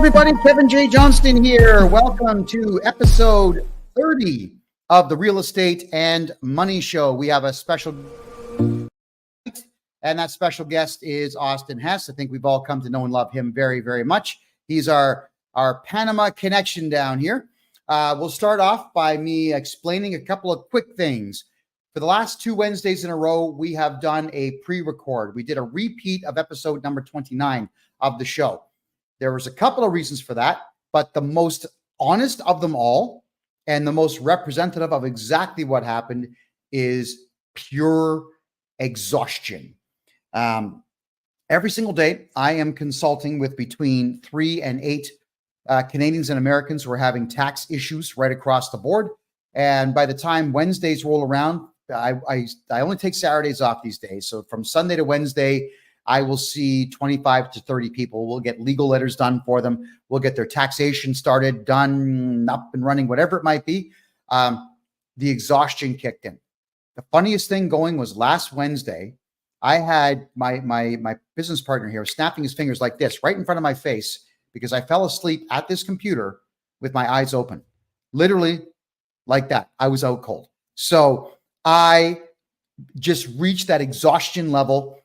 everybody. Kevin J. Johnston here. Welcome to episode 30 of the Real Estate and Money Show. We have a special, and that special guest is Austin Hess. I think we've all come to know and love him very, very much. He's our Panama connection down here. We'll start off by me explaining a couple of quick things. For the last 2 Wednesdays in a row, we have done a pre-record. We did a repeat of episode number 29 of the show. There was a couple of reasons for that, but the most honest of them all and the most representative of exactly what happened is pure exhaustion. Every single day, I am consulting with between 3 and 8 Canadians and Americans who are having tax issues right across the board. And by the time Wednesdays roll around, I only take Saturdays off these days. So from Sunday to Wednesday, I will see 25 to 30 people. We'll get legal letters done for them. We'll get their taxation started, done, up and running, whatever it might be. The exhaustion kicked in. The funniest thing going was last Wednesday, I had my business partner here snapping his fingers like this right in front of my face because I fell asleep at this computer with my eyes open. Literally like that. I was out cold. So I just reached that exhaustion level.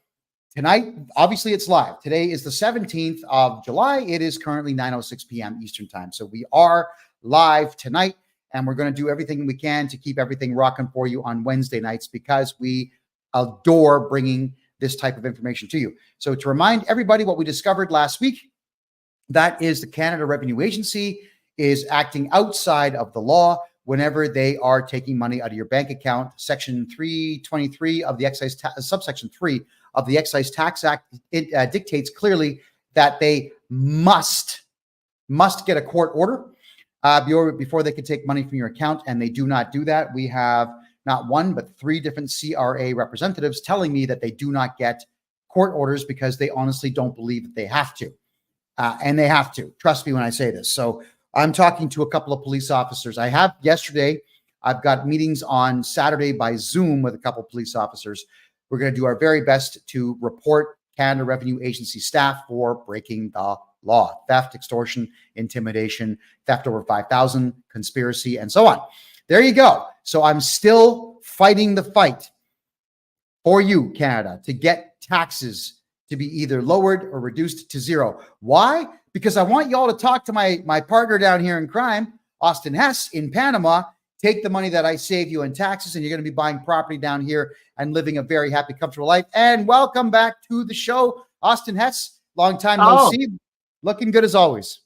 Tonight, obviously, it's live. Today is the 17th of July. It is currently 9:06 p.m. Eastern time. So we are live tonight, and we're going to do everything we can to keep everything rocking for you on Wednesday nights because we adore bringing this type of information to you. So to remind everybody what we discovered last week, that is the Canada Revenue Agency is acting outside of the law whenever they are taking money out of your bank account. Section 323 of the excise subsection 3 of the Excise Tax Act, it dictates clearly that they must get a court order before they can take money from your account, and they do not do that. We have not one, but 3 different CRA representatives telling me that they do not get court orders because they honestly don't believe that they have to. And they have to. Trust me when I say this. So I'm talking to a couple of police officers. I have yesterday. I've got meetings on Saturday by Zoom with a couple of police officers. We're going to do our very best to report Canada Revenue Agency staff for breaking the law, theft, extortion, intimidation, theft over 5,000, conspiracy, and so on. There you go. So I'm still fighting the fight for you, Canada, to get taxes to be either lowered or reduced to zero. Why? Because I want you all to talk to my partner down here in crime, Austin Hess in Panama. Take the money that I save you in taxes, and you're going to be buying property down here and living a very happy, comfortable life. And welcome back to the show, Austin Hess. Long time no see. Looking good as always.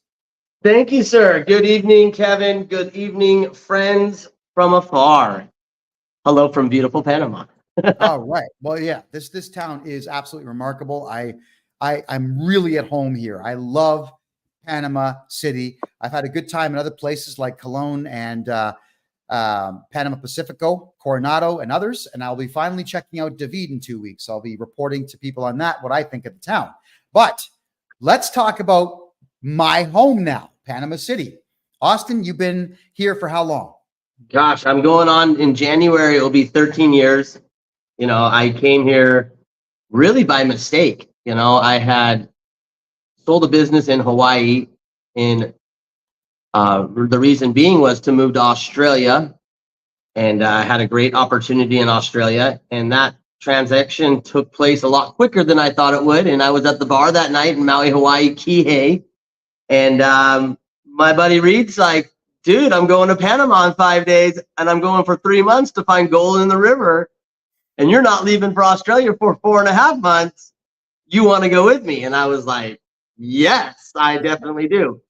Thank you, sir. Good evening, Kevin. Good evening, friends from afar. Hello from beautiful Panama. All right. Well, yeah, this town is absolutely remarkable. I'm really at home here. I love Panama City. I've had a good time in other places like Cologne and Panama Pacifico, Coronado, and others. And I'll be finally checking out David in 2 weeks. I'll be reporting to people on that, what I think of the town. But let's talk about my home now, Panama City. Austin, you've been here for how long? Gosh, I'm going on in January. It'll be 13 years. You know, I came here really by mistake. You know, I had sold a business in Hawaii the reason being was to move to Australia, and I had a great opportunity in Australia, and that transaction took place a lot quicker than I thought it would. And I was at the bar that night in Maui, Hawaii, Kihei, and my buddy Reed's like, dude, I'm going to Panama in 5 days, and I'm going for 3 months to find gold in the river, and you're not leaving for Australia for 4.5 months. You want to go with me? And I was like, yes, I definitely do.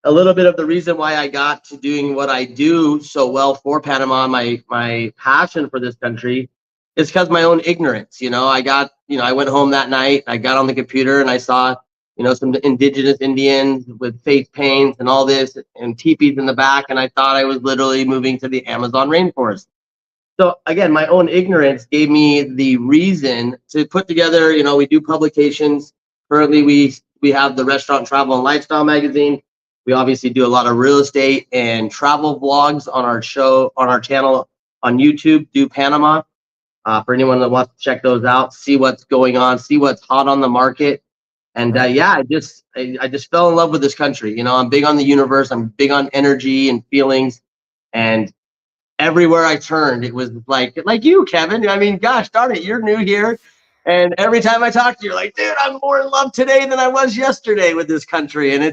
A little bit of the reason why I got to doing what I do so well for Panama, my passion for this country, is because my own ignorance. You know, I went home that night, I got on the computer and I saw, some indigenous Indians with face paints and all this and teepees in the back. And I thought I was literally moving to the Amazon rainforest. So again, my own ignorance gave me the reason to put together, we do publications. Currently, we have the Restaurant, Travel, and Lifestyle magazine. We obviously do a lot of real estate and travel vlogs on our show, on our channel on YouTube, Do Panama. For anyone that wants to check those out, see what's going on, see what's hot on the market. And Right. yeah, I just fell in love with this country. You know, I'm big on the universe. I'm big on energy and feelings. And everywhere I turned, it was like you, Kevin. I mean, gosh darn it, you're new here. And every time I talk to you, you're like, dude, I'm more in love today than I was yesterday with this country. And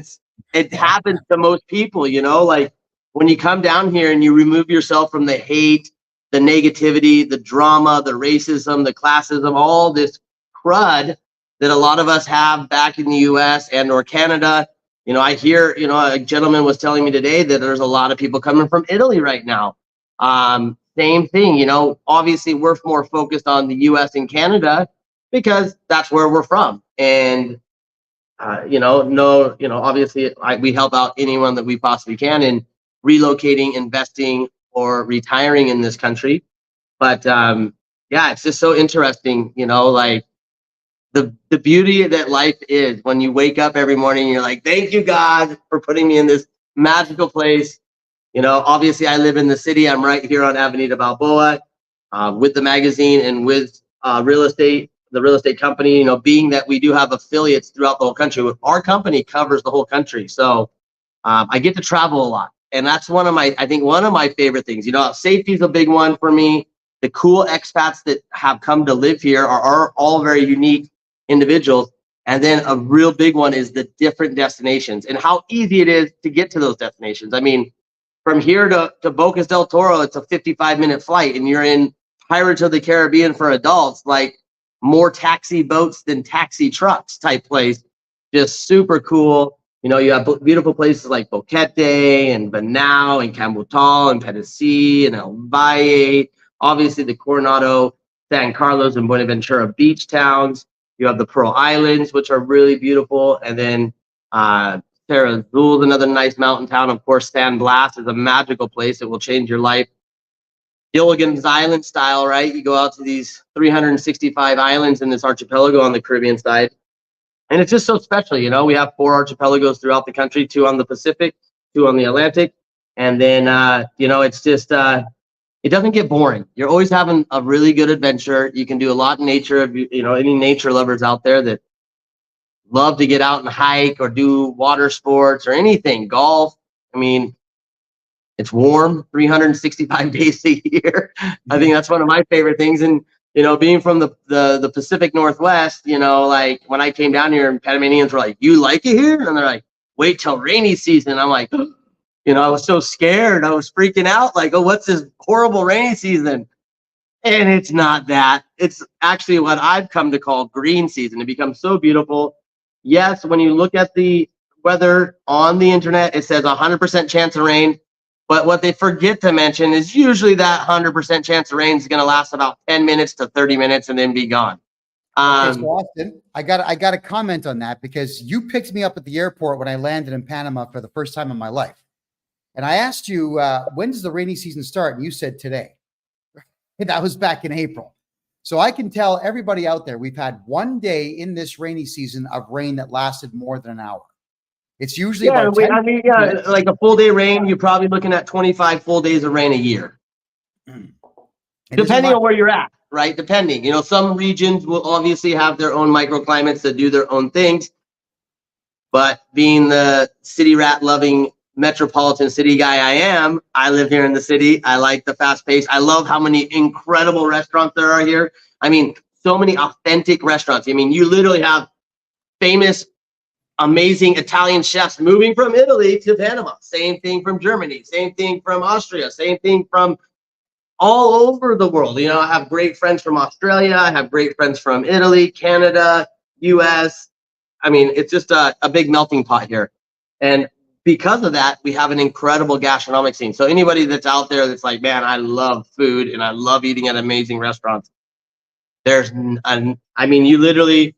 it happens to most people, you know, like when you come down here and you remove yourself from the hate, the negativity, the drama, the racism, the classism, all this crud that a lot of us have back in the US and or Canada. You know, I hear, you know, a gentleman was telling me today that there's a lot of people coming from Italy right now. Same thing, you know, obviously we're more focused on the US and Canada because that's where we're from. And, you know, no, you know, obviously we help out anyone that we possibly can in relocating, investing, or retiring in this country. But yeah, it's just so interesting, you know, like the beauty that life is when you wake up every morning and you're like, thank you, God, for putting me in this magical place. You know, obviously I live in the city. I'm right here on Avenida Balboa with the magazine and with the real estate company, you know, being that we do have affiliates throughout the whole country. Our company covers the whole country. So I get to travel a lot. And that's I think one of my favorite things. You know, safety is a big one for me. The cool expats that have come to live here are all very unique individuals. And then a real big one is the different destinations and how easy it is to get to those destinations. I mean, from here to Bocas del Toro, it's a 55-minute flight, and you're in Pirates of the Caribbean for adults, like more taxi boats than taxi trucks type place. Just super cool. You know, you have beautiful places like Boquete and Banao and Cambutal and Pedesi and El Valle. Obviously, the Coronado, San Carlos, and Buenaventura beach towns. You have the Pearl Islands, which are really beautiful, and then Terra Azul is another nice mountain town. Of course, San Blas is a magical place that will change your life. Gilligan's Island style, right? You go out to these 365 islands in this archipelago on the Caribbean side. And it's just so special, you know. We have 4 archipelagos throughout the country, 2 on the Pacific, 2 on the Atlantic. And then, you know, it's just, it doesn't get boring. You're always having a really good adventure. You can do a lot in nature. You know, any nature lovers out there that love to get out and hike or do water sports or anything, golf. I mean, it's warm 365 days a year. I think that's one of my favorite things. And, you know, being from the Pacific Northwest, you know, like when I came down here and Panamanians were like, you like it here? And they're like, wait till rainy season. I'm like, you know, I was so scared. I was freaking out like, oh, what's this horrible rainy season? And it's not that. It's actually what I've come to call green season. It becomes so beautiful. Yes, when you look at the weather on the internet, it says 100% chance of rain. But what they forget to mention is usually that 100% chance of rain is going to last about 10 minutes to 30 minutes and then be gone. Okay, so Austin, I got to comment on that because you picked me up at the airport when I landed in Panama for the first time in my life. And I asked you, when does the rainy season start? And you said today. That was back in April. So I can tell everybody out there, we've had one day in this rainy season of rain that lasted more than an hour. It's usually about 10 I mean, yeah, like a full day rain, you're probably looking at 25 full days of rain a year. Depending on where you're at, right? Depending, you know, some regions will obviously have their own microclimates that do their own things. But being the city rat loving metropolitan city guy I am, I live here in the city. I like the fast pace. I love how many incredible restaurants there are here. I mean, so many authentic restaurants. I mean, you literally have famous, amazing Italian chefs moving from Italy to Panama. Same thing from Germany. Same thing from Austria. Same thing from all over the world. You know, I have great friends from Australia. I have great friends from Italy, Canada, US. I mean, it's just a big melting pot here. And because of that, we have an incredible gastronomic scene. So anybody that's out there that's like, man, I love food and I love eating at amazing restaurants. I mean, you literally,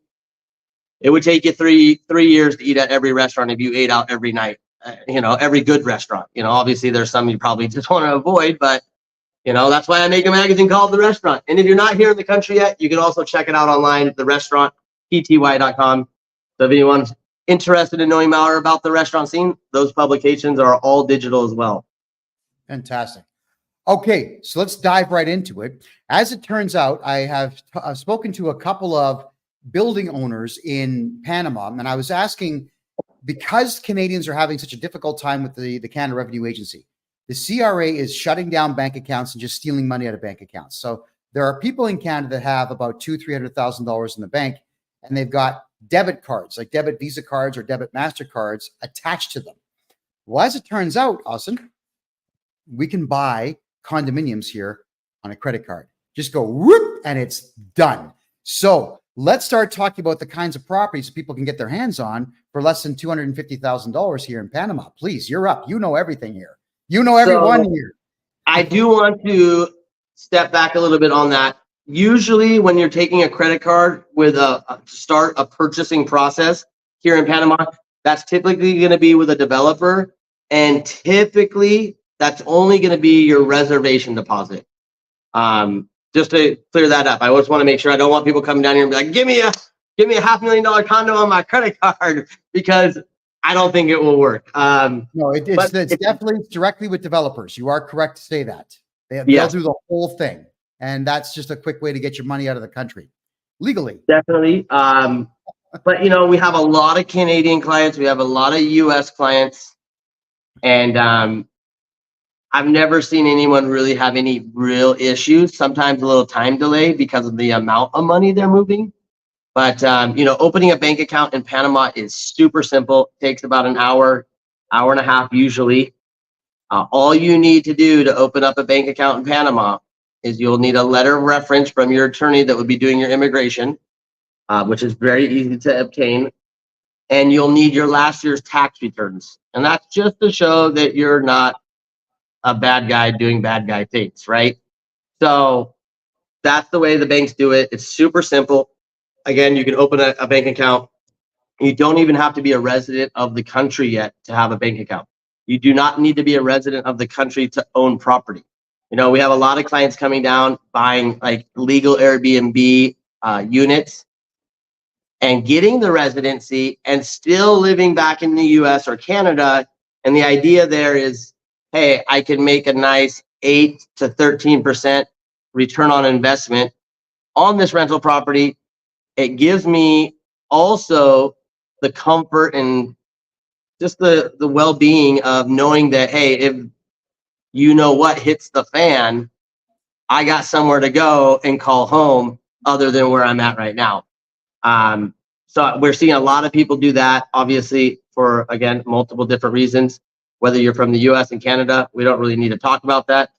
it would take you three years to eat at every restaurant if you ate out every night. You know, every good restaurant. You know, obviously there's some you probably just want to avoid, but you know, that's why I make a magazine called The Restaurant. And if you're not here in the country yet, you can also check it out online, therestaurantpty.com. So if anyone's interested in knowing more about the restaurant scene, those publications are all digital as well. Fantastic. Okay, so let's dive right into it. As it turns out, I have spoken to a couple of building owners in Panama, and I was asking, because Canadians are having such a difficult time with the Canada Revenue Agency, the CRA is shutting down bank accounts and just stealing money out of bank accounts. So there are people in Canada that have about $200,000-300,000 in the bank, and they've got debit cards, like debit Visa cards or debit MasterCards attached to them. Well, as it turns out, Austin, we can buy condominiums here on a credit card. Just go whoop, and it's done. So let's start talking about the kinds of properties people can get their hands on for less than $250,000 here in Panama. Please, you're up. You know everything here. You know everyone here. I do want to step back a little bit on that. Usually when you're taking a credit card with to start a purchasing process here in Panama, that's typically going to be with a developer. And typically that's only going to be your reservation deposit. Just to clear that up, I just want to make sure I don't want people coming down here and be like, give me a $500,000 condo on my credit card, because I don't think it will work. No, it's definitely directly with developers. You are correct to say that. They'll do the whole thing. And that's just a quick way to get your money out of the country legally. Definitely. But, we have a lot of Canadian clients. We have a lot of U.S. clients. And I've never seen anyone really have any real issues. Sometimes a little time delay because of the amount of money they're moving. But, opening a bank account in Panama is super simple. It takes about an hour and a half usually. All you need to do to open up a bank account in Panama is you'll need a letter of reference from your attorney that would be doing your immigration, which is very easy to obtain. And you'll need your last year's tax returns. And that's just to show that you're not a bad guy doing bad guy things, right? So that's the way the banks do it. It's super simple. Again, you can open a bank account. You don't even have to be a resident of the country yet to have a bank account. You do not need to be a resident of the country to own property. We have a lot of clients coming down buying like legal Airbnb units and getting the residency and still living back in the US or Canada. And the idea there is, hey, I can make a nice 8 to 13% return on investment on this rental property. It gives me also the comfort and just the well-being of knowing that, hey, if what hits the fan, I got somewhere to go and call home other than where I'm at right now. So we're seeing a lot of people do that, obviously, for, again, multiple different reasons. Whether you're from the US and Canada, we don't really need to talk about that.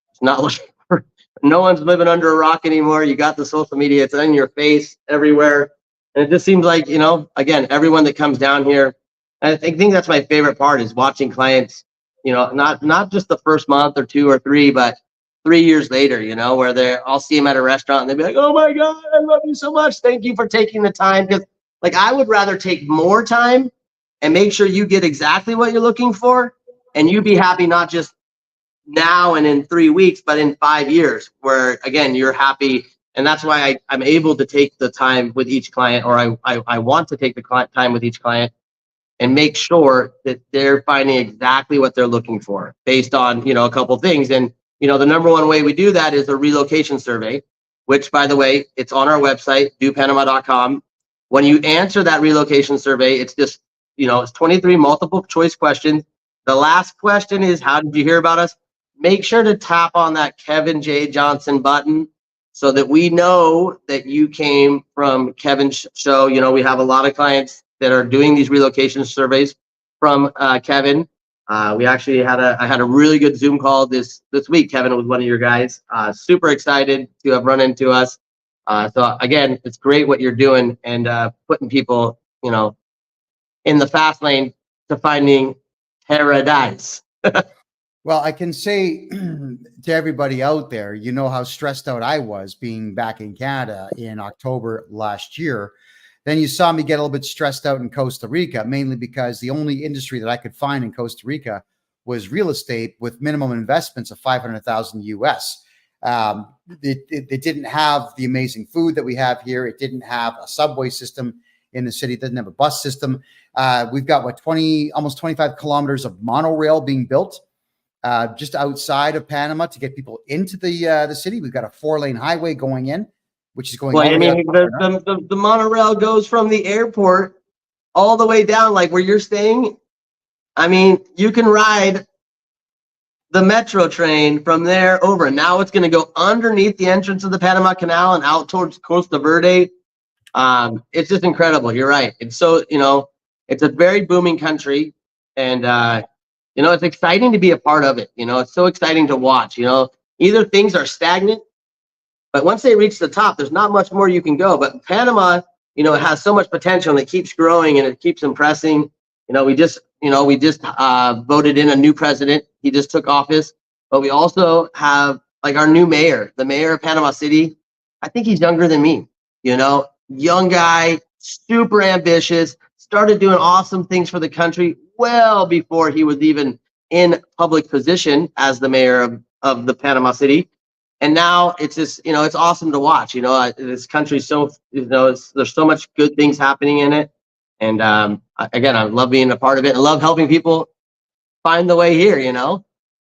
It's not looking for, no one's living under a rock anymore. You got the social media, it's in your face everywhere. And it just seems like, again, everyone that comes down here, I think that's my favorite part, is watching clients, not just the first month or 2 or 3, but 3 years later, where I'll see them at a restaurant and they'll be like, oh my God, I love you so much. Thank you for taking the time. Because I would rather take more time and make sure you get exactly what you're looking for, and you be happy not just now and in 3 weeks, but in 5 years, where again, you're happy. And that's why I'm able to take the time with each client, or I want to take the time with each client and make sure that they're finding exactly what they're looking for based on, a couple of things. And, the number one way we do that is a relocation survey, which, by the way, it's on our website, dopanama.com. When you answer that relocation survey, it's just, it's 23 multiple choice questions. The last question is, how did you hear about us? Make sure to tap on that Kevin J. Johnston button so that we know that you came from Kevin's show. We have a lot of clients that are doing these relocation surveys from Kevin. I had a really good Zoom call this week. Kevin was one of your guys. Super excited to have run into us. So again, it's great what you're doing, and putting people, in the fast lane to finding paradise. Well, I can say to everybody out there, how stressed out I was being back in Canada in October last year. Then you saw me get a little bit stressed out in Costa Rica, mainly because the only industry that I could find in Costa Rica was real estate with minimum investments of 500,000 US. It didn't have the amazing food that we have here. It didn't have a subway system in the city. It doesn't have a bus system. We've got almost 25 kilometers of monorail being built just outside of Panama to get people into the city. We've got a 4-lane highway going in. which is going Well, all I the way mean, up. the monorail goes from the airport all the way down, like where you're staying. I mean, you can ride the metro train from there over. Now it's going to go underneath the entrance of the Panama Canal and out towards Costa Verde. It's just incredible. You're right. It's so, it's a very booming country, and it's exciting to be a part of it. It's so exciting to watch. Either things are stagnant, but once they reach the top, there's not much more you can go. But Panama, it has so much potential, and it keeps growing and it keeps impressing. We just voted in a new president. He just took office, but we also have like our new mayor, the mayor of Panama City. I think he's younger than me. Young guy, super ambitious, started doing awesome things for the country well before he was even in public position as the mayor of the Panama City. And now it's just, it's awesome to watch. This country's so, there's so much good things happening in it. And again, I love being a part of it. I love helping people find the way here,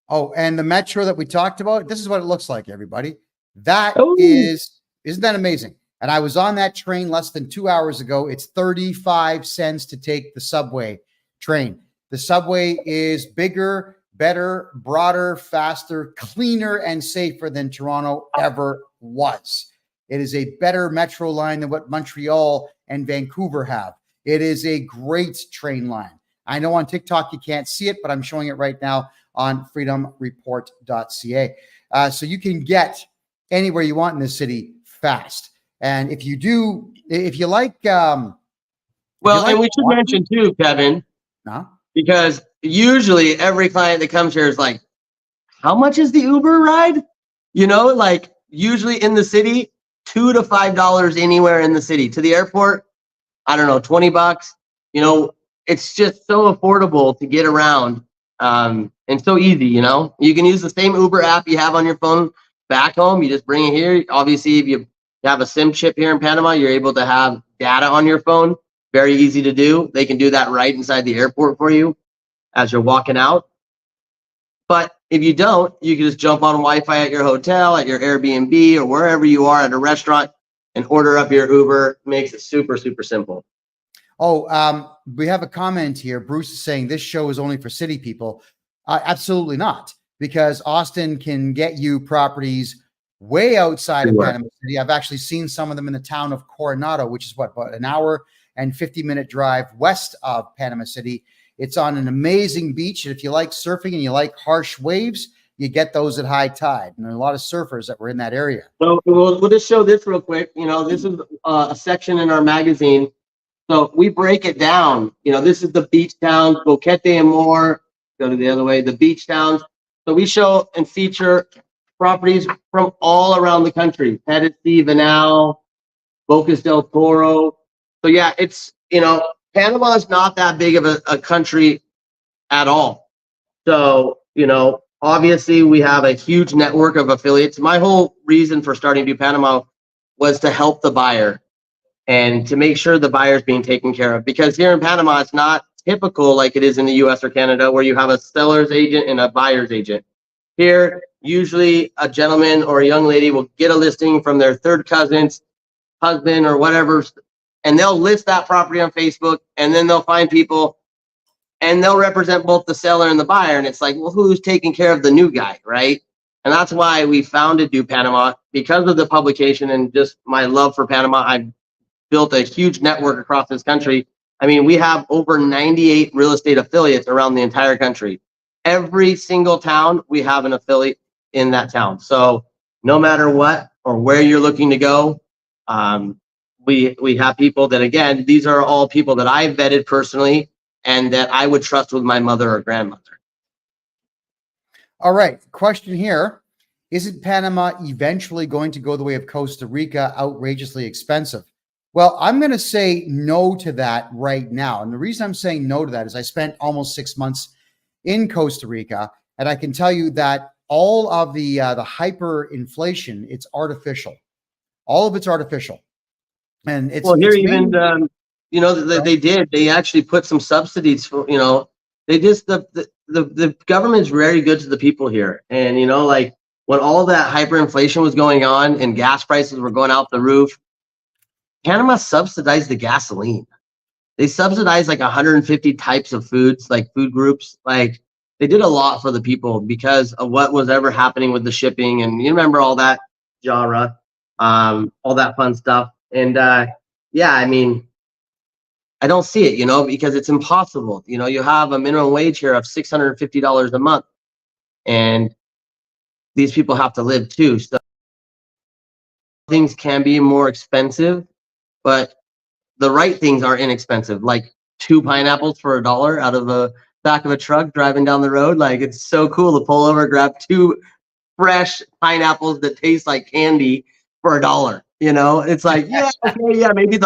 Oh, and the metro that we talked about, this is what it looks like, everybody. That Ooh. isn't that amazing? And I was on that train less than 2 hours ago. It's 35 cents to take the subway train. The subway is bigger, better, broader, faster, cleaner, and safer than Toronto ever was. It is a better metro line than what Montreal and Vancouver have. It is a great train line. I know on TikTok you can't see it, but I'm showing it right now on freedomreport.ca. So you can get anywhere you want in this city fast. And if you like, and we should mention too, Kevin, because usually every client that comes here is like, how much is the Uber ride? Like usually in the city, $2 to $5 anywhere in the city. To the airport, I don't know, $20. It's just so affordable to get around, and so easy. You can use the same Uber app you have on your phone back home. You just bring it here. Obviously, if you have a SIM chip here in Panama, you're able to have data on your phone. Very easy to do. They can do that right inside the airport for you as you're walking out. But if you don't, you can just jump on Wi-Fi at your hotel, at your Airbnb, or wherever you are at a restaurant and order up your Uber. Makes it super, super simple. Oh, we have a comment here. Bruce is saying this show is only for city people. Absolutely not, because Austin can get you properties way outside of Panama City. I've actually seen some of them in the town of Coronado, which is about an hour and 50-minute drive west of Panama City. It's on an amazing beach. And if you like surfing and you like harsh waves, you get those at high tide. And there are a lot of surfers that were in that area. So we'll just show this real quick. This is a section in our magazine. So we break it down. This is the beach towns, Boquete and more. Go to the other way, the beach towns. So we show and feature properties from all around the country. Pedicey, Vanal, Bocas del Toro. So yeah, it's, Panama is not that big of a country at all. So, obviously we have a huge network of affiliates. My whole reason for starting to do Panama was to help the buyer and to make sure the buyer's being taken care of. Because here in Panama, it's not typical like it is in the US or Canada, where you have a seller's agent and a buyer's agent. Here, usually a gentleman or a young lady will get a listing from their third cousin's husband or whatever, and they'll list that property on Facebook, and then they'll find people and they'll represent both the seller and the buyer. And it's like, well, who's taking care of the new guy, right? And that's why we founded Do Panama, because of the publication and just my love for Panama. I built a huge network across this country. I mean, we have over 98 real estate affiliates around the entire country. Every single town, we have an affiliate in that town. So no matter what or where you're looking to go, we have people that, again, these are all people that I've vetted personally and that I would trust with my mother or grandmother. All right. Question here. Isn't Panama eventually going to go the way of Costa Rica, outrageously expensive? Well, I'm going to say no to that right now. And the reason I'm saying no to that is I spent almost 6 months in Costa Rica, and I can tell you that all of the hyperinflation, it's artificial. All of it's artificial. And it's, well, here it's even, they actually put some subsidies for, they just, the government's very good to the people here. And, when all that hyperinflation was going on and gas prices were going out the roof, Panama subsidized the gasoline. They subsidized like 150 types of foods, like food groups. Like they did a lot for the people because of what was ever happening with the shipping. And you remember all that, Jara, all that fun stuff. And yeah, I mean, I don't see it, because it's impossible. You have a minimum wage here of $650 a month, and these people have to live too. So things can be more expensive, but the right things are inexpensive, like 2 pineapples for $1 out of the back of a truck driving down the road. Like, it's so cool to pull over, grab 2 fresh pineapples that taste like candy for $1. It's like, yeah, okay, yeah, maybe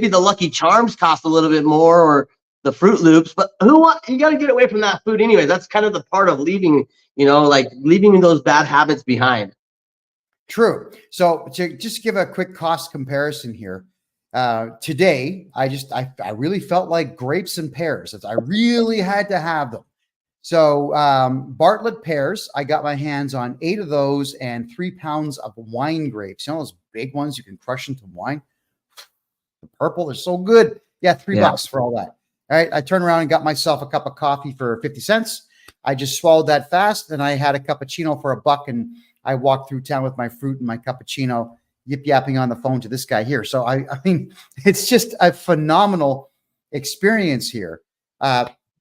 the Lucky Charms cost a little bit more, or the Fruit Loops, but you got to get away from that food anyway. That's kind of the part of leaving, like leaving those bad habits behind. True. So to just give a quick cost comparison here, today, I really felt like grapes and pears. I really had to have them. So Bartlett pears, I got my hands on 8 of those and 3 pounds of wine grapes. Those big ones you can crush into wine. The purple, they're so good. Yeah, $3 for all that. All right, I turned around and got myself a cup of coffee for 50 cents. I just swallowed that fast, and I had a cappuccino for $1, and I walked through town with my fruit and my cappuccino, yip-yapping on the phone to this guy here. So, I mean, it's just a phenomenal experience here.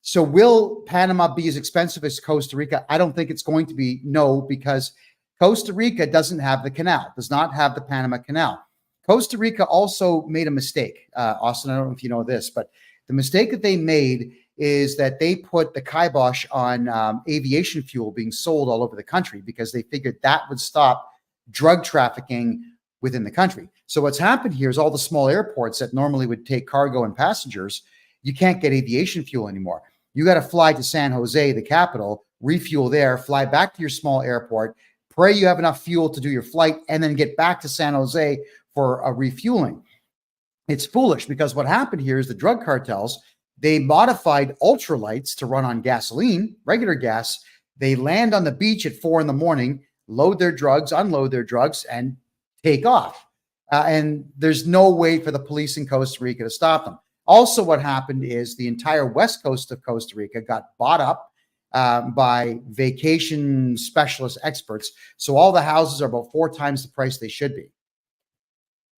So will Panama be as expensive as Costa Rica? I don't think it's going to be, no, because Costa Rica doesn't have the canal, does not have the Panama Canal. Costa Rica also made a mistake. Austin, I don't know if you know this, but the mistake that they made is that they put the kibosh on aviation fuel being sold all over the country because they figured that would stop drug trafficking within the country. So what's happened here is all the small airports that normally would take cargo and passengers, you can't get aviation fuel anymore. You got to fly to San Jose, the capital, refuel there, fly back to your small airport, pray you have enough fuel to do your flight, and then get back to San Jose for a refueling. It's foolish because what happened here is the drug cartels, they modified ultralights to run on gasoline, regular gas. They land on the beach at 4 a.m, load their drugs, unload their drugs, and take off. And there's no way for the police in Costa Rica to stop them. Also, what happened is the entire west coast of Costa Rica got bought up by vacation specialist experts. So all the houses are about 4 times the price they should be.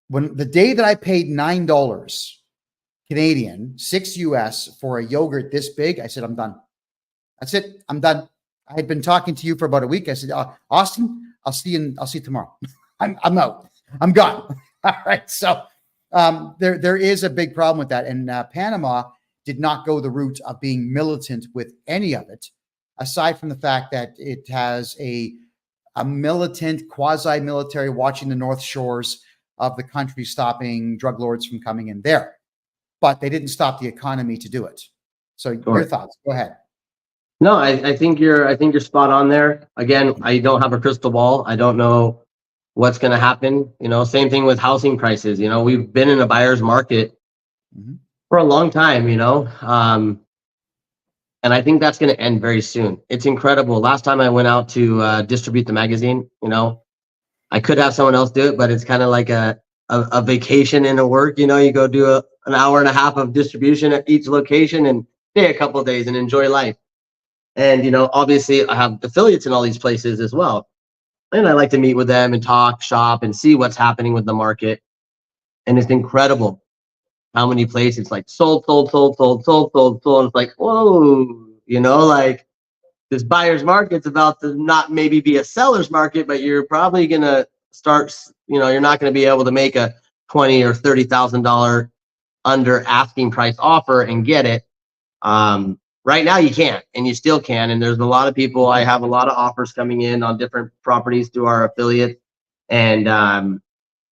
When the day that I paid $9 Canadian, $6 US for a yogurt this big, I said, I'm done. That's it. I'm done. I had been talking to you for about a week. I said, Austin, I'll see you tomorrow. I'm out. I'm gone. All right. So there is a big problem with that. And Panama did not go the route of being militant with any of it, aside from the fact that it has a militant, quasi-military watching the north shores of the country, stopping drug lords from coming in there. But they didn't stop the economy to do it. So your thoughts, go ahead. No, I think you're spot on there. Again, I don't have a crystal ball. I don't know what's going to happen. Same thing with housing prices. We've been in a buyer's market for a long time, and I think that's going to end very soon. It's incredible. Last time I went out to distribute the magazine, I could have someone else do it, but it's kind of like a vacation in a work. You go do an hour and a half of distribution at each location and stay a couple of days and enjoy life. And, obviously I have affiliates in all these places as well. And I like to meet with them and talk, shop, and see what's happening with the market. And it's incredible how many places it's like sold. And it's like, whoa, like this buyer's market's about to not maybe be a seller's market, but you're probably going to start, you're not going to be able to make a $20,000 or $30,000 under asking price offer and get it. Right now you can't, and you still can. And there's a lot of people, I have a lot of offers coming in on different properties through our affiliate. And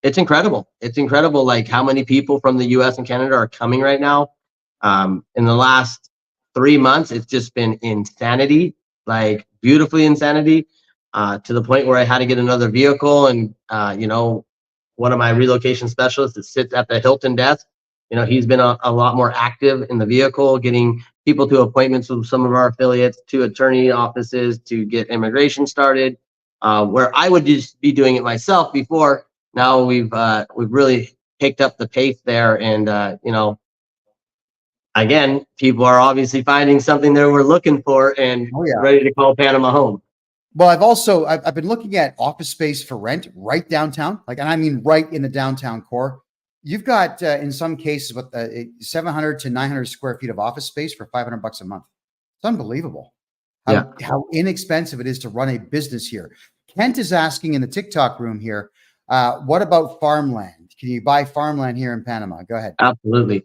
it's incredible. It's incredible, like how many people from the US and Canada are coming right now. In the last 3 months, it's just been insanity, like beautifully insanity, to the point where I had to get another vehicle. And, one of my relocation specialists that sits at the Hilton desk, he's been a lot more active in the vehicle, getting people to appointments with some of our affiliates, to attorney offices, to get immigration started. where I would just be doing it myself before. Now we've really picked up the pace there, and again, people are obviously finding something that we're looking for and ready to call Panama home. Well, I've been looking at office space for rent right downtown, and I mean right in the downtown core. You've got in some cases with 700 to 900 square feet of office space for $500 a month. It's unbelievable how inexpensive it is to run a business here. Kent is asking in the TikTok room here, what about farmland? Can you buy farmland here in Panama? Go ahead. Absolutely.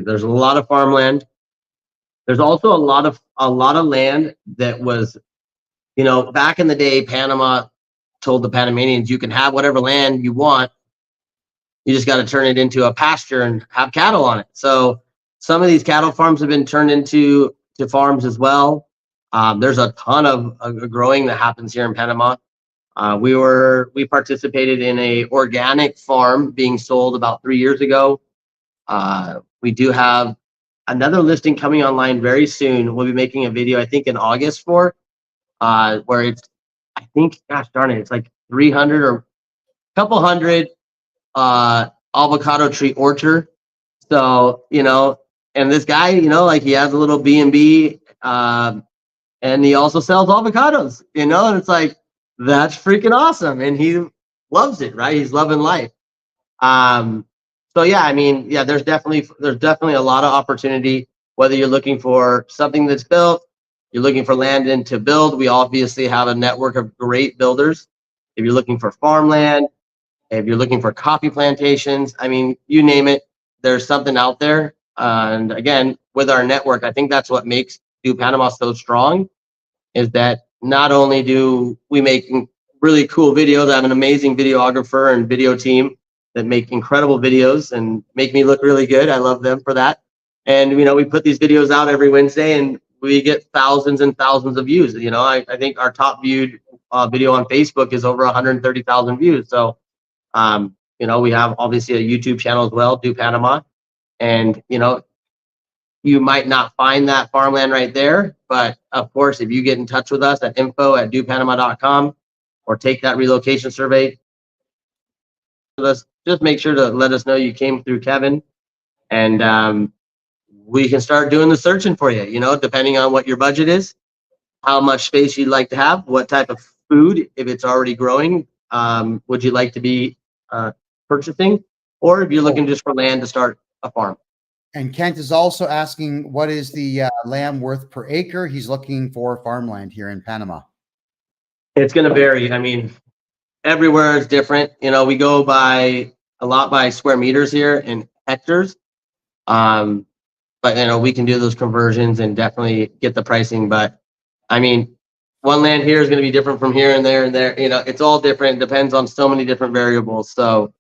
There's a lot of farmland. There's also a lot of land that was, back in the day, Panama told the Panamanians, you can have whatever land you want. You just got to turn it into a pasture and have cattle on it. So some of these cattle farms have been turned into farms as well. There's a ton of growing that happens here in Panama. We participated in a organic farm being sold about 3 years ago. We do have another listing coming online very soon. We'll be making a video, I think in August where it's, I think, gosh darn it, it's like 300 or a couple hundred avocado tree orchard. So, and this guy, he has a little B&B, and he also sells avocados, and it's like, that's freaking awesome. And he loves it, right? He's loving life. So yeah, there's definitely a lot of opportunity, whether you're looking for something that's built, you're looking for land and to build. We obviously have a network of great builders. If you're looking for farmland, if you're looking for coffee plantations, you name it, there's something out there. And again, with our network, I think that's what makes Do Panama so strong, is that not only do we make really cool videos, I have an amazing videographer and video team that make incredible videos and make me look really good. I love them for that. And, we put these videos out every Wednesday and we get thousands and thousands of views. I think our top viewed video on Facebook is over 130,000 views. So, we have obviously a YouTube channel as well, Do Panama. And, you might not find that farmland right there, but of course, if you get in touch with us at info@dopanama.com or take that relocation survey, just make sure to let us know you came through Kevin, and we can start doing the searching for you, depending on what your budget is, how much space you'd like to have, what type of food, if it's already growing, would you like to be purchasing, or if you're looking just for land to start a farm. And Kent is also asking, what is the land worth per acre? He's looking for farmland here in Panama. It's going to vary. Everywhere is different. We go by square meters here in hectares. But we can do those conversions and definitely get the pricing. But one land here is going to be different from here and there and there. It's all different. It depends on so many different variables. So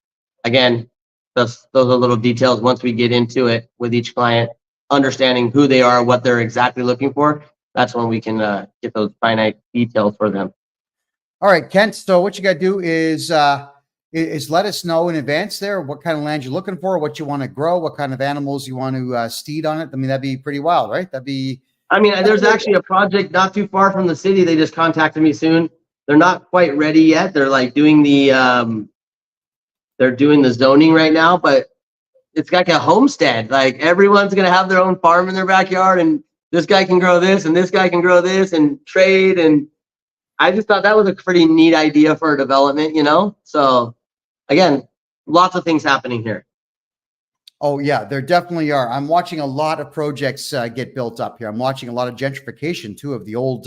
again, those are little details. Once we get into it with each client, understanding who they are, what they're exactly looking for, that's when we can get those finite details for them. All right, Kent. So what you got to do is let us know in advance there what kind of land you're looking for, what you want to grow, what kind of animals you want to steed on it. That'd be pretty wild, right? There's actually a project not too far from the city. They just contacted me soon. They're not quite ready yet. They're like doing the zoning right now, but it's like a homestead. Like everyone's going to have their own farm in their backyard, and this guy can grow this and this guy can grow this and trade. And I just thought that was a pretty neat idea for a development, So again, lots of things happening here. Oh yeah, there definitely are. I'm watching a lot of projects get built up here. I'm watching a lot of gentrification too of the old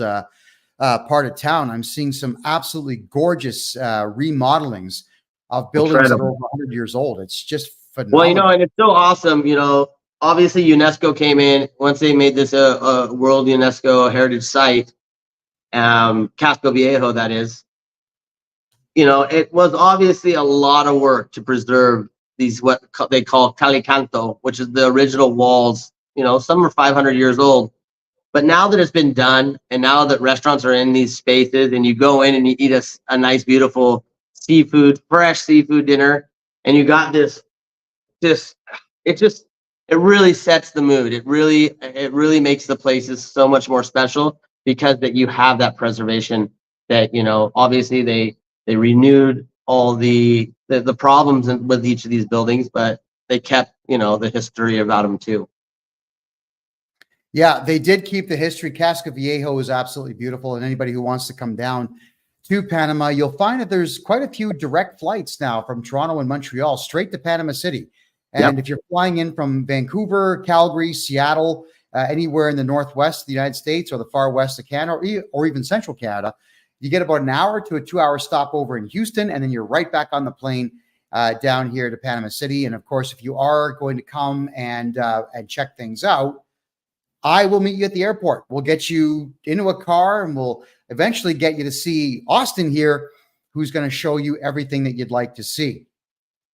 part of town. I'm seeing some absolutely gorgeous remodelings of buildings that are over 100 years old. It's just phenomenal. Well, and it's so awesome. Obviously UNESCO came in once they made this a World UNESCO Heritage Site, Casco Viejo, that is. It was obviously a lot of work to preserve these, what they call calicanto, which is the original walls. Some are 500 years old. But now that it's been done, and now that restaurants are in these spaces, and you go in and you eat a nice, beautiful fresh seafood dinner, and you got this, it really sets the mood. It really makes the places so much more special because that you have that preservation that, obviously they renewed all the problems with each of these buildings, but they kept, the history about them too. Yeah, they did keep the history. Casco Viejo is absolutely beautiful. And anybody who wants to come down to Panama, you'll find that there's quite a few direct flights now from Toronto and Montreal straight to Panama City. And if you're flying in from Vancouver, Calgary, Seattle, anywhere in the northwest of the United States or the far west of Canada or even central Canada, you get about an hour to a 2-hour stopover in Houston, and then you're right back on the plane down here to Panama City. And of course, if you are going to come and check things out, I will meet you at the airport. We'll get you into a car and we'll eventually get you to see Austin here, who's going to show you everything that you'd like to see.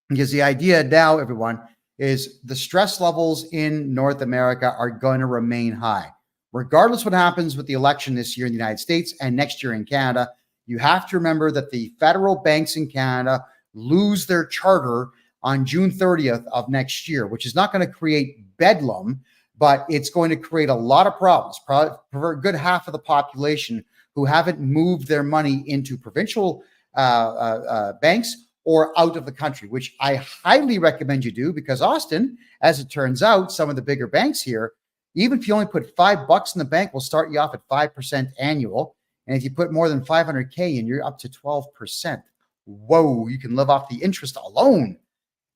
Because the idea now, everyone, is the stress levels in North America are going to remain high. Regardless what happens with the election this year in the United States and next year in Canada, you have to remember that the federal banks in Canada lose their charter on June 30th of next year, which is not going to create bedlam, but it's going to create a lot of problems for a good half of the population who haven't moved their money into provincial banks or out of the country, which I highly recommend you do, because Austin, as it turns out, some of the bigger banks here, even if you only put $5 in the bank, will start you off at 5% annual. And if you put more than 500K in, you're up to 12%. Whoa, you can live off the interest alone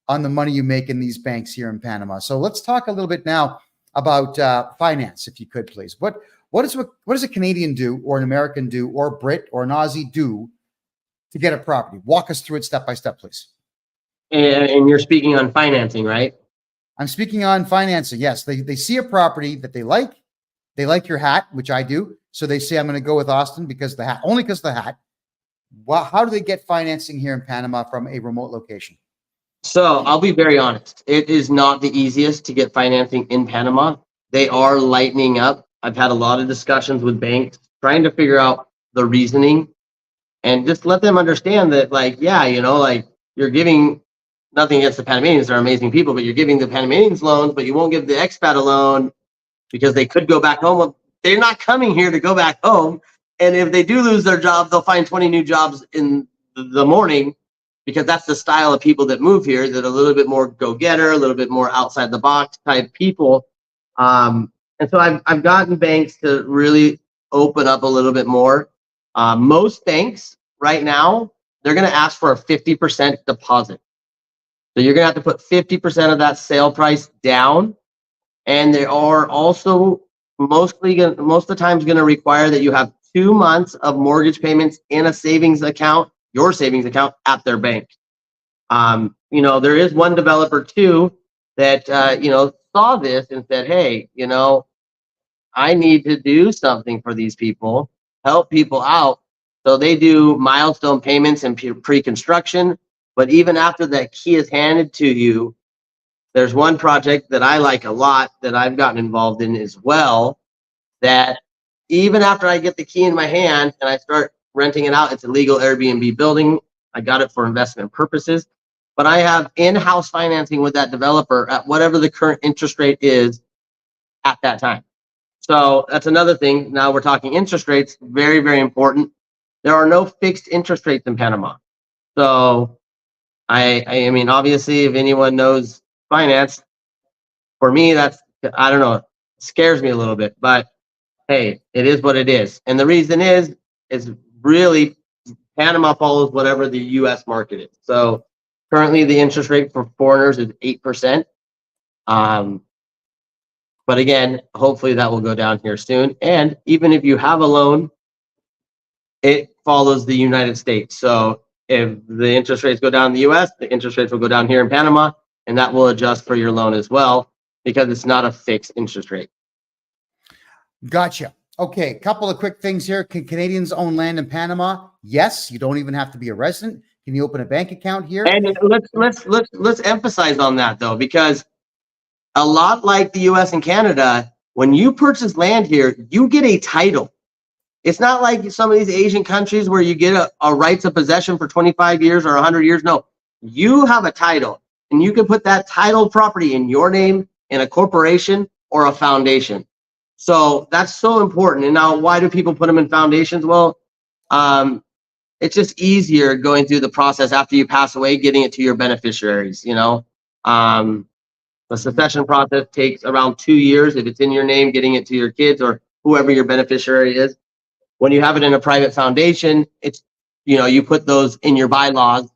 on the money you make in these banks here in Panama. So let's talk a little bit now about finance, if you could, please. What does a Canadian do, or an American do, or a Brit or an Aussie do to get a property? Walk us through it step by step, please. And you're speaking on financing, right? I'm speaking on financing. Yes, they see a property that they like. They like your hat, which I do. So they say, I'm going to go with Austin because of the hat, only because of the hat. Well, how do they get financing here in Panama from a remote location? So I'll be very honest. It is not the easiest to get financing in Panama. They are lightening up. I've had a lot of discussions with banks trying to figure out the reasoning and just let them understand that, you're giving nothing against the Panamanians. They're amazing people, but you're giving the Panamanians loans, but you won't give the expat a loan because they could go back home. They're not coming here to go back home. And if they do lose their job, they'll find 20 new jobs in the morning, because that's the style of people that move here, that are a little bit more go-getter, a little bit more outside the box type people. And so I've gotten banks to really open up a little bit more. Most banks right now, they're going to ask for a 50% deposit. So you're going to have to put 50% of that sale price down. And they are also most of the time going to require that you have 2 months of mortgage payments in a savings account, your savings account at their bank. There is one developer too that, saw this and said, hey, I need to do something for these people, help people out. So they do milestone payments and pre-construction. But even after that key is handed to you, there's one project that I like a lot that I've gotten involved in as well, that even after I get the key in my hand and I start renting it out, it's a legal Airbnb building. I got it for investment purposes, but I have in-house financing with that developer at whatever the current interest rate is at that time. So that's another thing. Now we're talking interest rates, very, very important. There are no fixed interest rates in Panama. So I mean, obviously, if anyone knows finance, for me, that's, I don't know, it scares me a little bit, but hey, it is what it is. And the reason is really Panama follows whatever the U.S. market is. So currently the interest rate for foreigners is 8%. But again, hopefully that will go down here soon. And even if you have a loan, it follows the United States. So if the interest rates go down in the U.S., the interest rates will go down here in Panama, and that will adjust for your loan as well, because it's not a fixed interest rate. Gotcha. Okay, a couple of quick things here. Can Canadians own land in Panama? Yes. You don't even have to be a resident. Can you open a bank account here? And let's emphasize on that though, because a lot like the U.S. and Canada, when you purchase land here, you get a title. It's not like some of these Asian countries where you get a rights of possession for 25 years or 100 years. No, you have a title, and you can put that titled property in your name, in a corporation or a foundation. So that's so important. And now, why do people put them in foundations? Well, It's just easier going through the process after you pass away, getting it to your beneficiaries, the succession process takes around 2 years. If it's in your name, getting it to your kids or whoever your beneficiary is. When you have it in a private foundation, it's, you put those in your bylaws.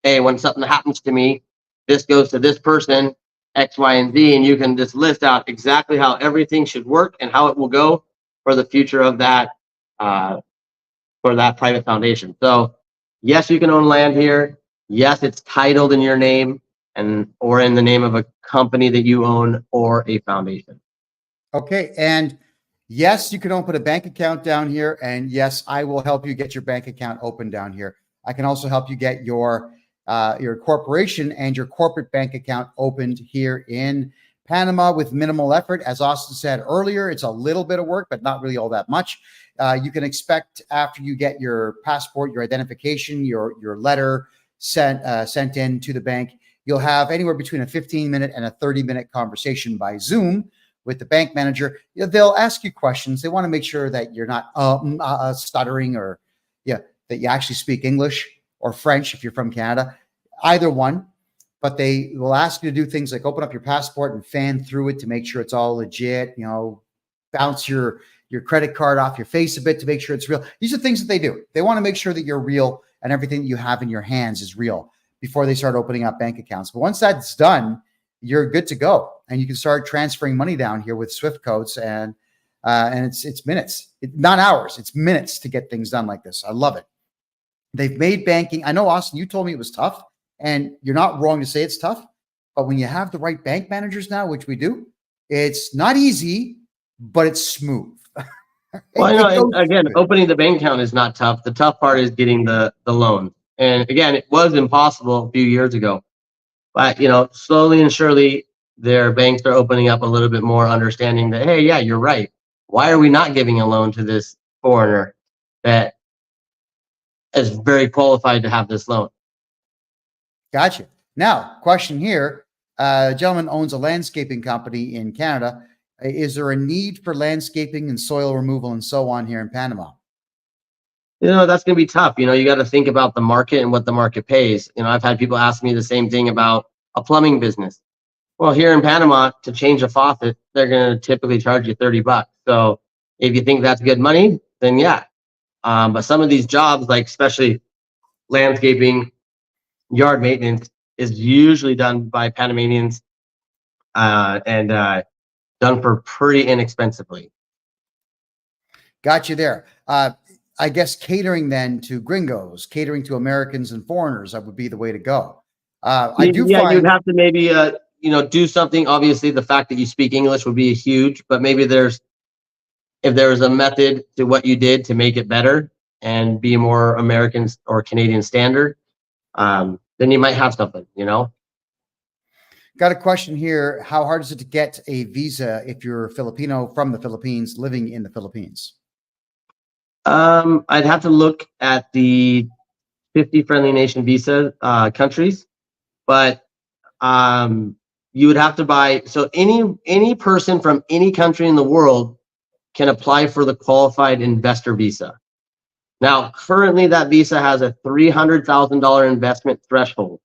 Hey, when something happens to me, this goes to this person, X, Y, and Z, and you can just list out exactly how everything should work and how it will go for the future of that, for that private foundation. So yes, you can own land here. Yes, it's titled in your name or in the name of a company that you own or a foundation. Okay. And yes, you can open a bank account down here. And yes, I will help you get your bank account open down here. I can also help you get your corporation and your corporate bank account opened here in Panama with minimal effort. As Austin said earlier, it's a little bit of work, but not really all that much. You can expect after you get your passport, your identification, your letter sent in to the bank, you'll have anywhere between a 15-minute and a 30-minute conversation by Zoom with the bank manager. They'll ask you questions. They want to make sure that you're not stuttering or that you actually speak English or French if you're from Canada, either one. But they will ask you to do things like open up your passport and fan through it to make sure it's all legit, bounce your credit card off your face a bit to make sure it's real. These are things that they do. They want to make sure that you're real and everything that you have in your hands is real before they start opening up bank accounts. But once that's done, you're good to go. And you can start transferring money down here with Swift codes and it's minutes, not hours, it's minutes to get things done like this. I love it. They've made banking. I know, Austin, you told me it was tough, and you're not wrong to say it's tough. But when you have the right bank managers now, which we do, it's not easy, but it's smooth. Well, again, opening the bank account is not tough. The tough part is getting the loan. And again, it was impossible a few years ago. But, slowly and surely, their banks are opening up a little bit more, understanding that, hey, yeah, you're right. Why are we not giving a loan to this foreigner that is very qualified to have this loan? Gotcha. Now, question here. A gentleman owns a landscaping company in Canada. Is there a need for landscaping and soil removal and so on here in Panama? That's going to be tough. You got to think about the market and what the market pays. I've had people ask me the same thing about a plumbing business. Well, here in Panama, to change a faucet, they're going to typically charge you $30. So if you think that's good money, then yeah. But some of these jobs, like especially landscaping, yard maintenance, is usually done by Panamanians and done for pretty inexpensively. Got you there. I guess catering then to gringos, catering to Americans and foreigners, that would be the way to go. You'd have to maybe do something. Obviously, the fact that you speak English would be huge, but maybe if there was a method to what you did to make it better and be more American or Canadian standard, then you might have something, Got a question here. How hard is it to get a visa if you're Filipino from the Philippines living in the Philippines? I'd have to look at the 50 friendly nation visa countries, but you would have to buy. So any person from any country in the world can apply for the qualified investor visa. Now, currently that visa has a $300,000 investment threshold.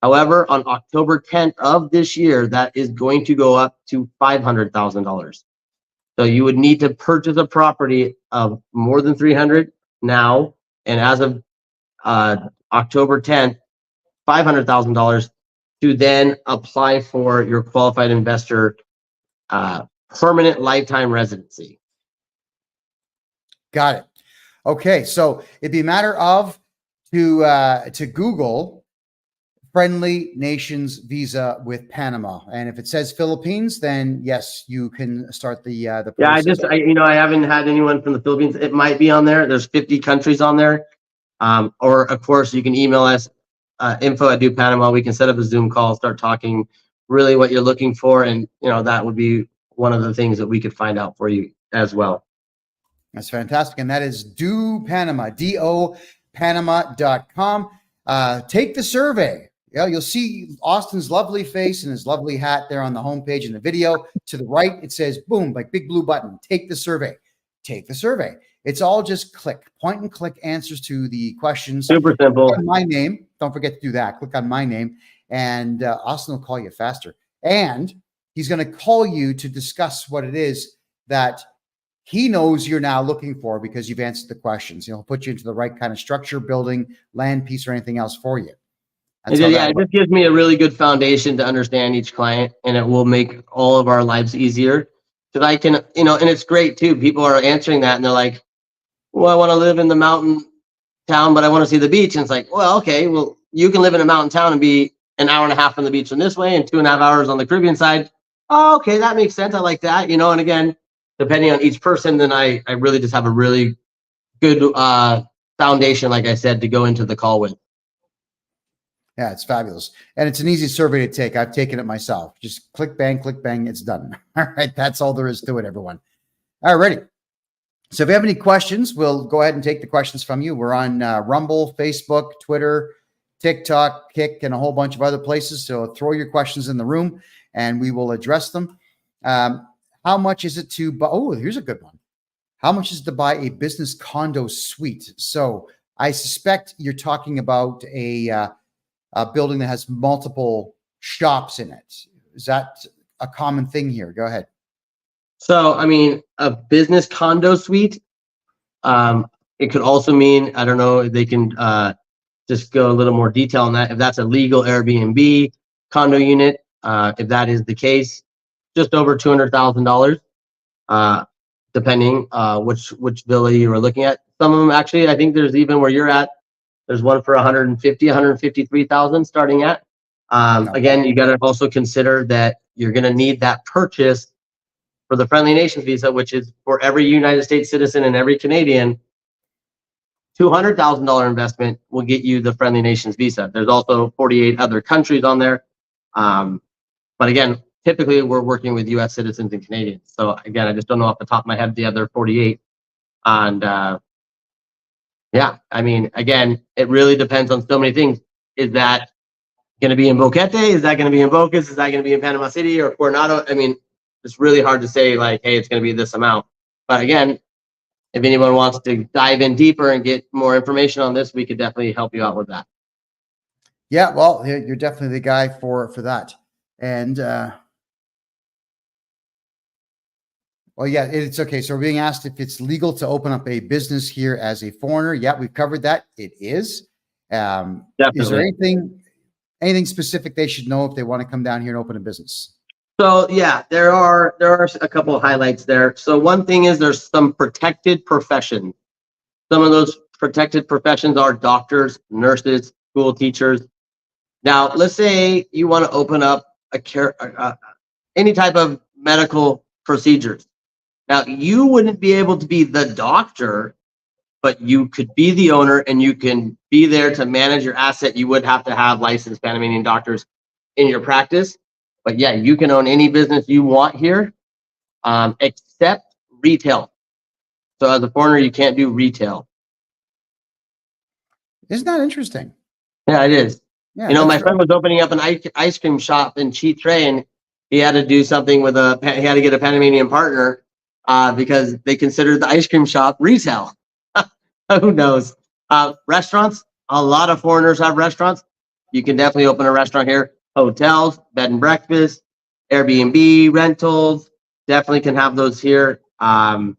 However, on October 10th of this year, that is going to go up to $500,000. So you would need to purchase a property of more than 300 now, and as of October 10th, $500,000 to then apply for your qualified investor permanent lifetime residency. Got it. Okay, so it'd be a matter of to Google friendly nations visa with Panama, and if it says Philippines, then yes, you can start the process. Yeah, I haven't had anyone from the Philippines. It might be on there. There's 50 countries on there, or of course you can email us info@dopanama. We can set up a Zoom call, start talking really what you're looking for, and that would be one of the things that we could find out for you as well. That's fantastic, and that is DoPanama, dopanama.com. Take the survey. Yeah, you'll see Austin's lovely face and his lovely hat there on the homepage in the video. To the right, it says, boom, like big blue button, take the survey. Take the survey. It's all just point and click answers to the questions. Super simple. Click on my name. Don't forget to do that. Click on my name, and Austin will call you faster. And he's going to call you to discuss what it is that he knows you're now looking for because you've answered the questions. He'll put you into the right kind of structure, building, land piece, or anything else for you. It just gives me a really good foundation to understand each client, and it will make all of our lives easier. Because I can, and it's great too. People are answering that, and they're like, "Well, I want to live in the mountain town, but I want to see the beach." And it's like, well, okay, well, you can live in a mountain town and be an hour and a half from the beach from this way, and 2.5 hours on the Caribbean side. Oh, okay, that makes sense. I like that, And again, depending on each person, then I really just have a really good foundation, like I said, to go into the call with. Yeah, it's fabulous. And it's an easy survey to take. I've taken it myself. Just click, bang, it's done. All right, that's all there is to it, everyone. All righty. So if you have any questions, we'll go ahead and take the questions from you. We're on Rumble, Facebook, Twitter, TikTok, Kick, and a whole bunch of other places. So throw your questions in the room, and we will address them. How much is it to buy? Oh, here's a good one. How much is it to buy a business condo suite? So I suspect you're talking about a building that has multiple shops in it. Is that a common thing here? Go ahead. So, a business condo suite, it could also mean, I don't know if they can just go a little more detail on that. If that's a legal Airbnb condo unit, if that is the case, just over $200,000, depending which villa you are looking at. Some of them actually, I think there's even where you're at, there's one for 153,000 starting at. Again, you got to also consider that you're going to need that purchase for the Friendly Nations visa, which is for every United States citizen and every Canadian. $200,000 investment will get you the Friendly Nations visa. There's also 48 other countries on there. But again, typically we're working with US citizens and Canadians. So again, I just don't know off the top of my head the other 48. And yeah, again, it really depends on so many things. Is that going to be in Boquete? Is that going to be in Bocas? Is that going to be in Panama City or Coronado? It's really hard to say like, hey, it's going to be this amount. But again, if anyone wants to dive in deeper and get more information on this, we could definitely help you out with that. Yeah, well, you're definitely the guy for that. And well, yeah, it's okay. So we're being asked if it's legal to open up a business here as a foreigner. Yeah, we've covered that. It is. Is there anything specific they should know if they want to come down here and open a business? So yeah, there are a couple of highlights there. So one thing is there's some protected professions. Some of those protected professions are doctors, nurses, school teachers. Now, let's say you want to open up any type of medical procedures. Now, you wouldn't be able to be the doctor, but you could be the owner and you can be there to manage your asset. You would have to have licensed Panamanian doctors in your practice. But yeah, you can own any business you want here, except retail. So as a foreigner, you can't do retail. Isn't that interesting? Yeah, it is. Yeah, my friend was opening up an ice cream shop in Chitre, and he had to do something he had to get a Panamanian partner because they considered the ice cream shop retail. Who knows? Restaurants, a lot of foreigners have restaurants. You can definitely open a restaurant here. Hotels, bed and breakfast, Airbnb, rentals, definitely can have those here. So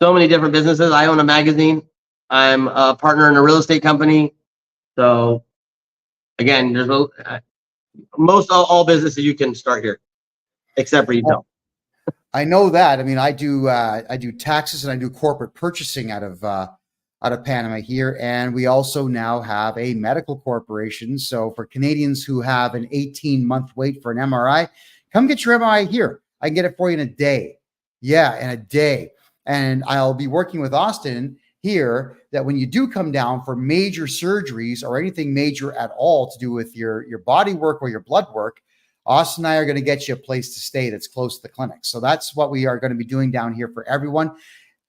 many different businesses. I own a magazine. I'm a partner in a real estate company. So again, there's all businesses you can start here, except retail. I know that. I do taxes and I do corporate purchasing out of Panama here, and we also now have a medical corporation. So for Canadians who have an 18-month wait for an MRI, come get your MRI here. I can get it for you in a day. Yeah, in a day. And I'll be working with Austin here that when you do come down for major surgeries or anything major at all to do with your body work or your blood work, Austin and I are going to get you a place to stay that's close to the clinic. So that's what we are going to be doing down here for everyone.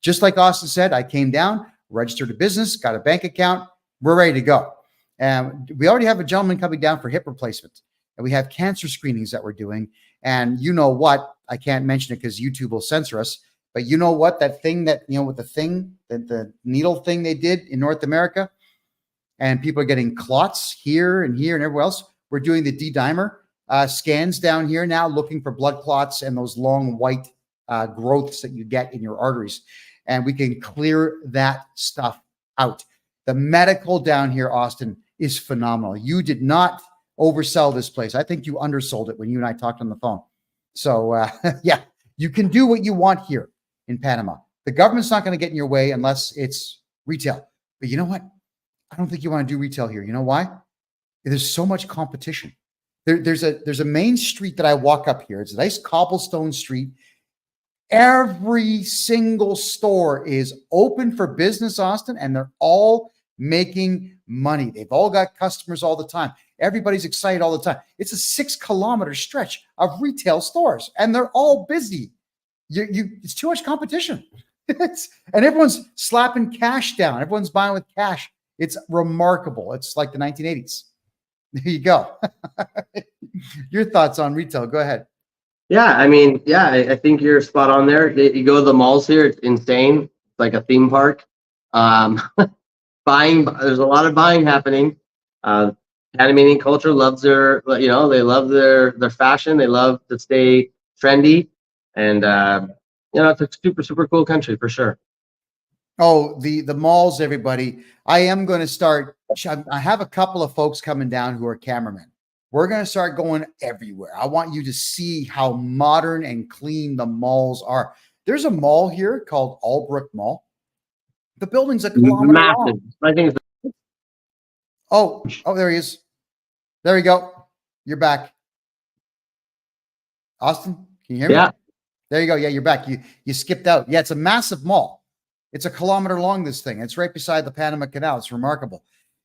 Just like Austin said, I came down, registered a business, got a bank account. We're ready to go. And we already have a gentleman coming down for hip replacement. And we have cancer screenings that we're doing. And you know what? I can't mention it because YouTube will censor us. But you know what? That thing that, with the needle thing they did in North America, and people are getting clots here and everywhere else. We're doing the D-dimer scans down here now, looking for blood clots and those long white growths that you get in your arteries. And we can clear that stuff out. The medical down here, Austin, is phenomenal. You did not oversell this place. I think you undersold it when you and I talked on the phone. So, yeah, you can do what you want here in Panama. The government's not going to get in your way unless it's retail. But you know what? I don't think you want to do retail here. You know why? There's so much competition. There's a main street that I walk up here. It's a nice cobblestone street. Every single store is open for business, Austin, and they're all making money. They've all got customers all the time. Everybody's excited all the time. It's a 6-kilometer stretch of retail stores, and they're all busy. It's too much competition. And everyone's slapping cash down. Everyone's buying with cash. It's remarkable. It's like the 1980s. There you go. Your thoughts on retail? Go ahead. Yeah, I think you're spot on there. You go to the malls here, it's insane. It's like a theme park. Buying, there's a lot of buying happening. Panamanian culture loves they love their fashion. They love to stay trendy. And, it's a super, super cool country for sure. Oh, the malls, everybody. I am going to start. I have a couple of folks coming down who are cameramen. We're going to start going everywhere. I want you to see how modern and clean the malls are. There's a mall here called Albrook Mall. The building's a kilometer long. I think it's Oh, there he is. There we go. You're back. Austin, can you hear me? Yeah. There you go. Yeah, you're back. You skipped out. Yeah, it's a massive mall. It's a kilometer long, this thing. It's right beside the Panama Canal. It's remarkable.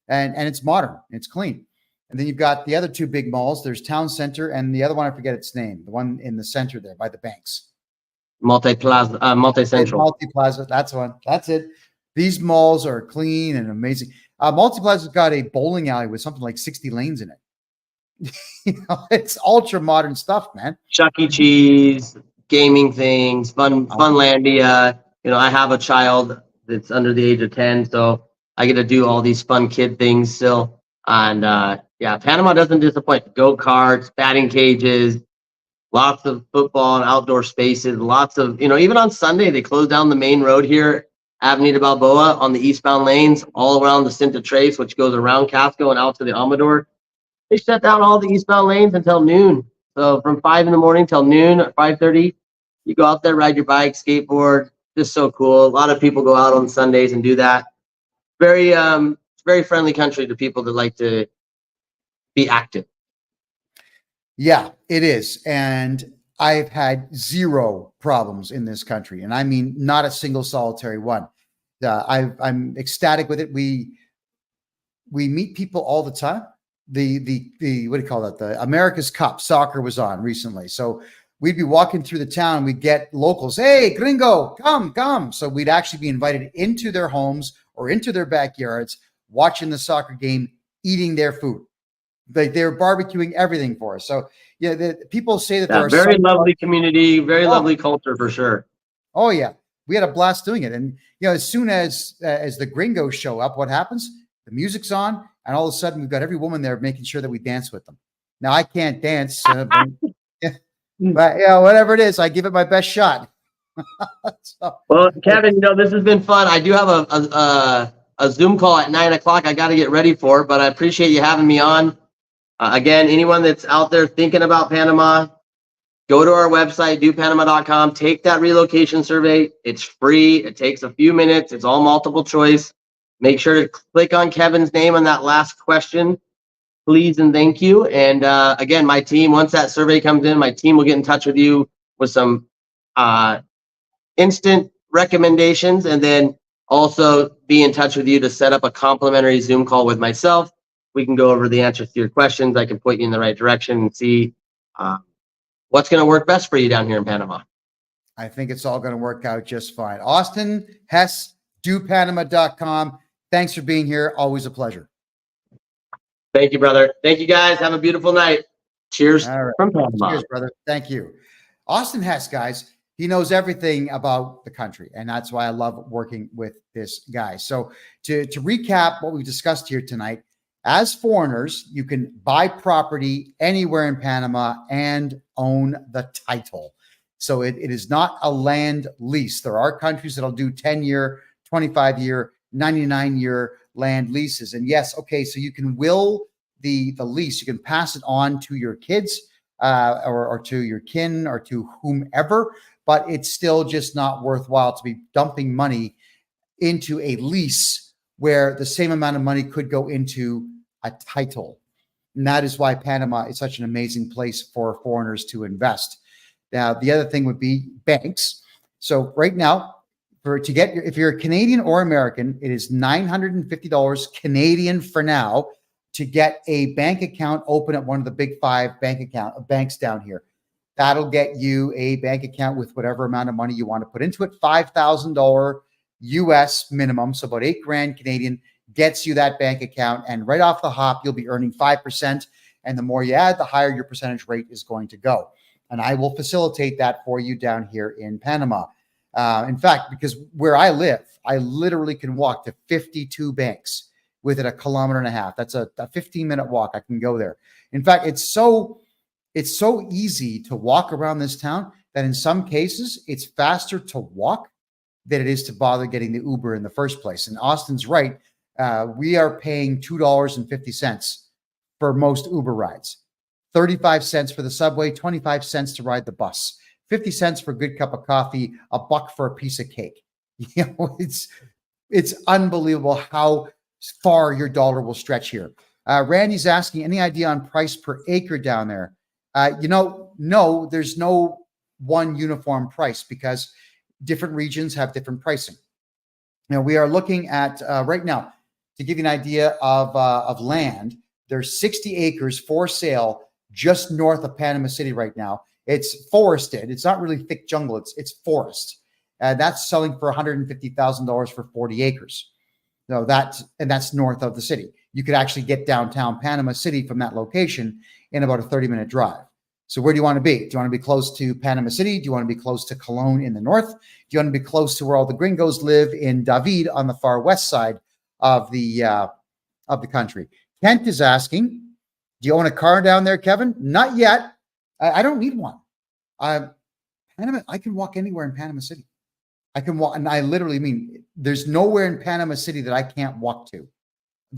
And it's modern. It's clean. And then you've got the other two big malls. There's Town Center and the other one, I forget its name, the one in the center there by the banks. Multi-Plaza, Multi-Central. Multi-Plaza, that's one. That's it. These malls are clean and amazing. Multi-Plaza's got a bowling alley with something like 60 lanes in it. It's ultra modern stuff, man. Chuck E. Cheese, gaming things, Funlandia. I have a child that's under the age of 10, so I get to do all these fun kid things still. And Panama doesn't disappoint. Go-karts, batting cages, lots of football and outdoor spaces, lots of, even on Sunday, they close down the main road here, Avenida Balboa, on the eastbound lanes, all around the Cinta Trace, which goes around Casco and out to the Amador. They shut down all the eastbound lanes until noon. So from 5 in the morning till noon at 5:30, you go out there, ride your bike, skateboard. Just so cool. A lot of people go out on Sundays and do that. Very, very friendly country to people that like to be active. Yeah, it is. And I've had zero problems in this country. And I mean, not a single solitary one. I'm ecstatic with it. We meet people all the time. The what do you call that? The America's Cup soccer was on recently. So we'd be walking through the town. We'd get locals. Hey, gringo, come. So we'd actually be invited into their homes or into their backyards, watching the soccer game, eating their food. They're barbecuing everything for us. So yeah, people say that they're very lovely community, very lovely culture for sure. Oh yeah, we had a blast doing it. And as soon as the gringos show up, what happens? The music's on, and all of a sudden we've got every woman there making sure that we dance with them. Now I can't dance, but whatever it is, I give it my best shot. Well, Kevin, this has been fun. I do have a Zoom call at 9 o'clock. I got to get ready for it, but I appreciate you having me on. Again, anyone that's out there thinking about Panama, go to our website, dopanama.com, take that relocation survey. It's free. It takes a few minutes. It's all multiple choice. Make sure to click on Kevin's name on that last question, please and thank you. And again, my team, once that survey comes in, my team will get in touch with you with some instant recommendations, and then also be in touch with you to set up a complimentary Zoom call with myself. We can go over the answers to your questions. I can point you in the right direction and see what's going to work best for you down here in Panama. I think it's all going to work out just fine. Austin Hess, dopanama.com. Thanks for being here. Always a pleasure. Thank you, brother. Thank you, guys. Have a beautiful night. Cheers from Panama. Cheers, brother. Thank you. Austin Hess, guys. He knows everything about the country, and that's why I love working with this guy. So to recap what we've discussed here tonight, as foreigners, you can buy property anywhere in Panama and own the title. So it is not a land lease. There are countries that'll do 10-year, 25-year, 99-year land leases. And yes, okay, so you can will the lease. You can pass it on to your kids or to your kin or to whomever, but it's still just not worthwhile to be dumping money into a lease where the same amount of money could go into a title. And that is why Panama is such an amazing place for foreigners to invest. Now, the other thing would be banks. So right now, if you're a Canadian or American, it is $950 Canadian for now to get a bank account open at one of the big 5 banks down here. That'll get you a bank account with whatever amount of money you want to put into it. $5,000 US minimum, so about $8,000 Canadian gets you that bank account. And right off the hop, you'll be earning 5%. And the more you add, the higher your percentage rate is going to go. And I will facilitate that for you down here in Panama. In fact, because where I live, I literally can walk to 52 banks within a kilometer and a half. That's a 15-minute walk. I can go there. In fact, it's so easy to walk around this town that in some cases it's faster to walk than it is to bother getting the Uber in the first place. And Austin's right. We are paying $2.50 for most Uber rides, 35 cents for the subway, 25 cents to ride the bus, 50 cents for a good cup of coffee, $1 for a piece of cake. You know, it's unbelievable how far your dollar will stretch here. Randy's asking, any idea on price per acre down there? No, there's no one uniform price because different regions have different pricing. Now, we are looking at right now, to give you an idea of land, there's 60 acres for sale just north of Panama City right now. It's forested. It's not really thick jungle. It's forest. That's selling for $150,000 for 40 acres. So that's north of the city. You could actually get downtown Panama City from that location in about a 30-minute drive. So where do you want to be? Do you want to be close to Panama City? Do you want to be close to Cologne in the north? Do you want to be close to where all the gringos live in David on the far west side of the country? Kent is asking, do you own a car down there, Kevin? Not yet. I don't need one. Panama, I can walk anywhere in Panama City. I can walk, and I literally mean there's nowhere in Panama City that I can't walk to.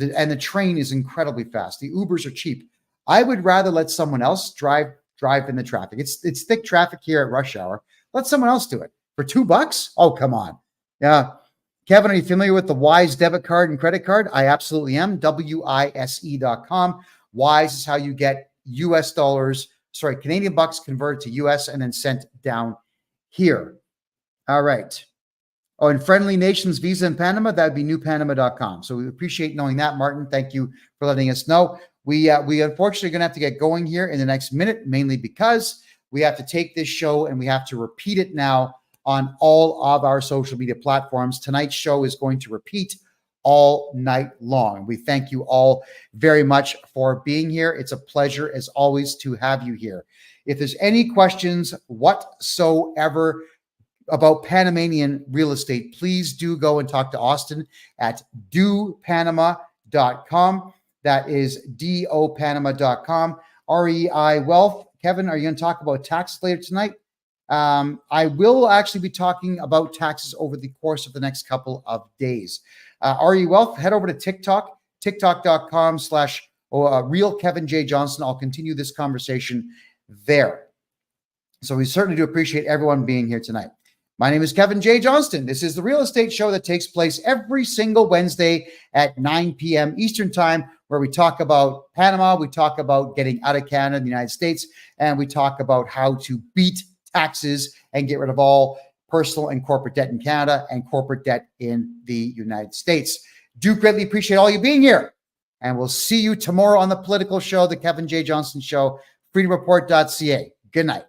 And the train is incredibly fast. The Ubers are cheap. I would rather let someone else drive in the traffic. It's thick traffic here at rush hour. Let someone else do it for $2. Oh, come on. Yeah. Kevin, are you familiar with the Wise debit card and credit card? I absolutely am. WISE.com. Wise is how you get Canadian bucks converted to US and then sent down here. All right. Oh, and Friendly Nations Visa in Panama, that would be newpanama.com. So we appreciate knowing that, Martin. Thank you for letting us know. We unfortunately are going to have to get going here in the next minute, mainly because we have to take this show and we have to repeat it now on all of our social media platforms. Tonight's show is going to repeat all night long. We thank you all very much for being here. It's a pleasure, as always, to have you here. If there's any questions whatsoever about Panamanian real estate, please do go and talk to Austin at dopanama.com. That is dopanama.com. REI Wealth. Kevin, are you going to talk about taxes later tonight? I will actually be talking about taxes over the course of the next couple of days. RE Wealth, head over to TikTok, tiktok.com/real Kevin J. Johnston. I'll continue this conversation there. So we certainly do appreciate everyone being here tonight. My name is Kevin J. Johnston. This is the real estate show that takes place every single Wednesday at 9 p.m. Eastern time, where we talk about Panama, we talk about getting out of Canada and the United States, and we talk about how to beat taxes and get rid of all personal and corporate debt in Canada and corporate debt in the United States. Do greatly appreciate all you being here. And we'll see you tomorrow on the political show, the Kevin J. Johnston Show, freedomreport.ca. Good night.